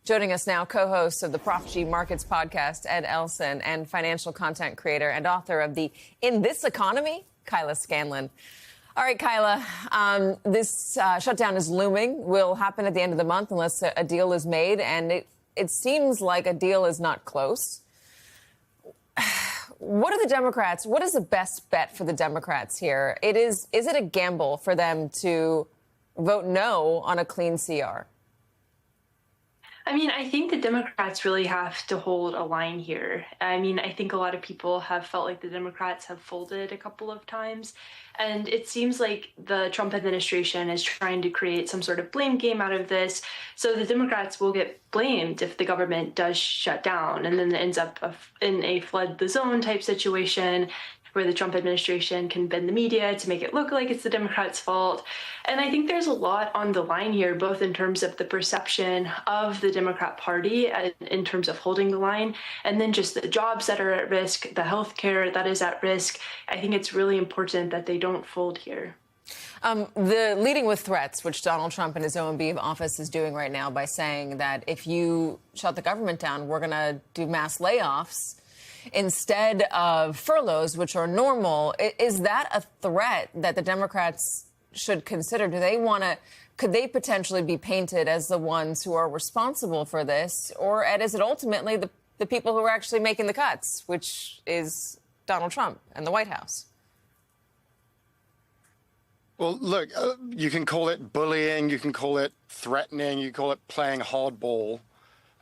Joining us now, co-host of the Prof G Markets podcast, Ed Elson, and financial content creator and author of the In This Economy, Kyla Scanlon. All right, Kyla, this shutdown is looming, will happen at the end of the month unless a deal is made, and it seems like a deal is not close. What are the Democrats, what is the best bet for the Democrats here? Is it a gamble for them to vote no on a clean CR? I mean, I think the Democrats really have to hold a line here. I mean, I think a lot of people have felt like the Democrats have folded a couple of times. And it seems like the Trump administration is trying to create some sort of blame game out of this. So the Democrats will get blamed if the government does shut down. And then it ends up in a flood the zone type situation where the Trump administration can bend the media to make it look like it's the Democrats' fault. And I think there's a lot on the line here, both in terms of the perception of the Democrat Party in terms of holding the line, and then just the jobs that are at risk, the health care that is at risk. I think it's really important that they don't fold here. The leading with threats, which Donald Trump in his OMB office is doing right now by saying that if you shut the government down, we're going to do mass layoffs instead of furloughs, which are normal. Is that a threat that the Democrats should consider? Could they potentially be painted as the ones who are responsible for this? Or, Ed, is it ultimately the people who are actually making the cuts, which is Donald Trump and the White House? Well, look, you can call it bullying, you can call it threatening, you can call it playing hardball.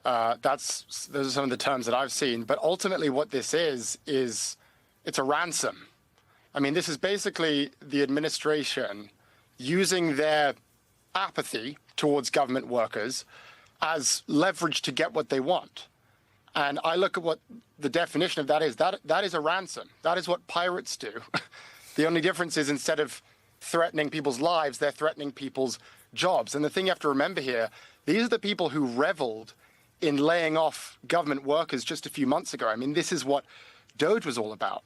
Those are some of the terms that I've seen. But ultimately what this is it's a ransom. I mean, this is basically the administration using their apathy towards government workers as leverage to get what they want. And I look at what the definition of that is. That is a ransom. That is what pirates do. The only difference is instead of threatening people's lives, they're threatening people's jobs. And the thing you have to remember here, these are the people who reveled in laying off government workers just a few months ago. I mean, this is what DOGE was all about.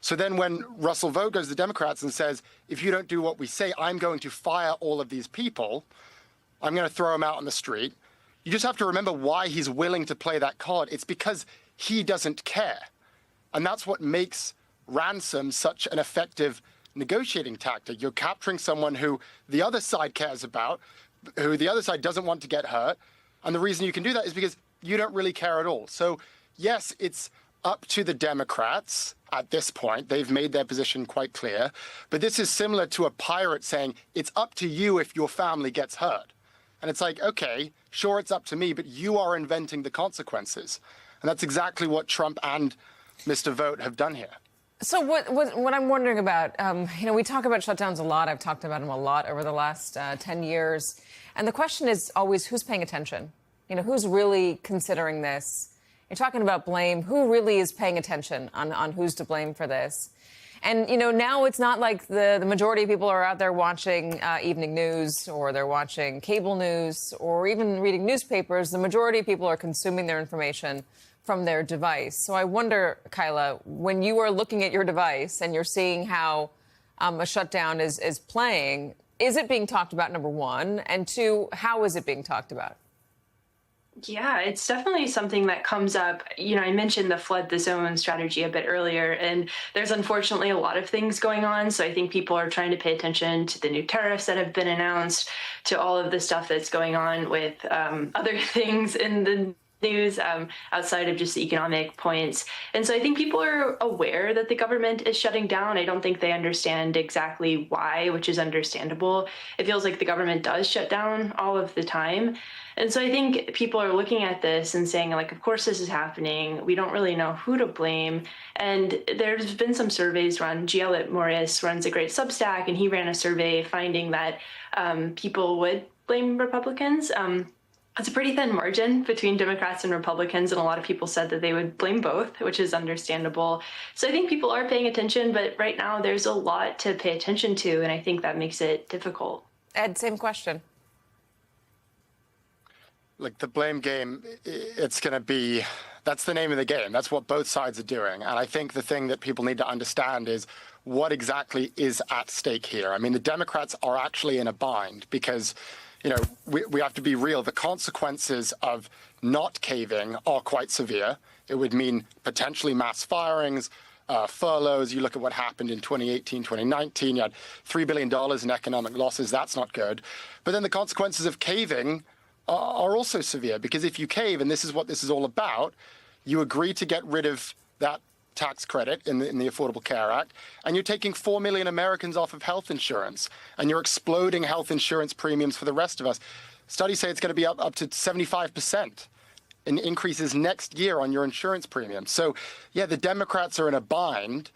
So then when Russell Vought goes to the Democrats and says, if you don't do what we say, I'm going to fire all of these people, I'm going to throw them out on the street, you just have to remember why he's willing to play that card. It's because he doesn't care. And that's what makes ransom such an effective negotiating tactic. You're capturing someone who the other side cares about, who the other side doesn't want to get hurt. And the reason you can do that is because you don't really care at all. So, yes, it's up to the Democrats at this point. They've made their position quite clear. But this is similar to a pirate saying, it's up to you if your family gets hurt. And it's like, OK, sure, it's up to me, but you are inventing the consequences. And that's exactly what Trump and Mr. Vought have done here. So what I'm wondering about, we talk about shutdowns a lot. I've talked about them a lot over the last 10 years. And the question is always who's paying attention? Who's really considering this? You're talking about blame. Who really is paying attention on who's to blame for this? And, now it's not like the majority of people are out there watching evening news or they're watching cable news or even reading newspapers. The majority of people are consuming their information from their device. So I wonder, Kyla, when you are looking at your device and you're seeing how a shutdown is playing, is it being talked about, number one? And two, how is it being talked about? Yeah, it's definitely something that comes up. I mentioned the flood the zone strategy a bit earlier, and there's unfortunately a lot of things going on. So I think people are trying to pay attention to the new tariffs that have been announced, to all of the stuff that's going on with other things in the news outside of just the economic points. And so I think people are aware that the government is shutting down. I don't think they understand exactly why, which is understandable. It feels like the government does shut down all of the time. And so I think people are looking at this and saying, like, of course this is happening. We don't really know who to blame. And there's been some surveys run. G. Elliott Morris runs a great Substack, and he ran a survey finding that people would blame Republicans. It's a pretty thin margin between Democrats and Republicans, and a lot of people said that they would blame both, which is understandable. So I think people are paying attention, but right now there's a lot to pay attention to, and I think that makes it difficult. Ed, same question. Like the blame game, it's going to be, that's the name of the game. That's what both sides are doing. And I think the thing that people need to understand is what exactly is at stake here. I mean, the Democrats are actually in a bind because we have to be real. The consequences of not caving are quite severe. It would mean potentially mass firings, furloughs. You look at what happened in 2018, 2019, you had $3 billion in economic losses. That's not good. But then the consequences of caving are also severe, because if you cave, and this is what this is all about, you agree to get rid of that tax credit in the Affordable Care Act, and you're taking 4 million Americans off of health insurance, and you're exploding health insurance premiums for the rest of us. Studies say it's going to be up to 75% in increases next year on your insurance premiums. So, yeah, the Democrats are in a bind.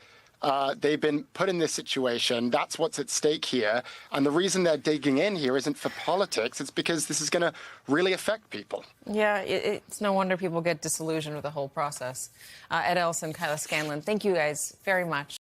They've been put in this situation. That's what's at stake here. And the reason they're digging in here isn't for politics. It's because this is going to really affect people. Yeah, it's no wonder people get disillusioned with the whole process. Ed Elson, Kyla Scanlon, thank you guys very much.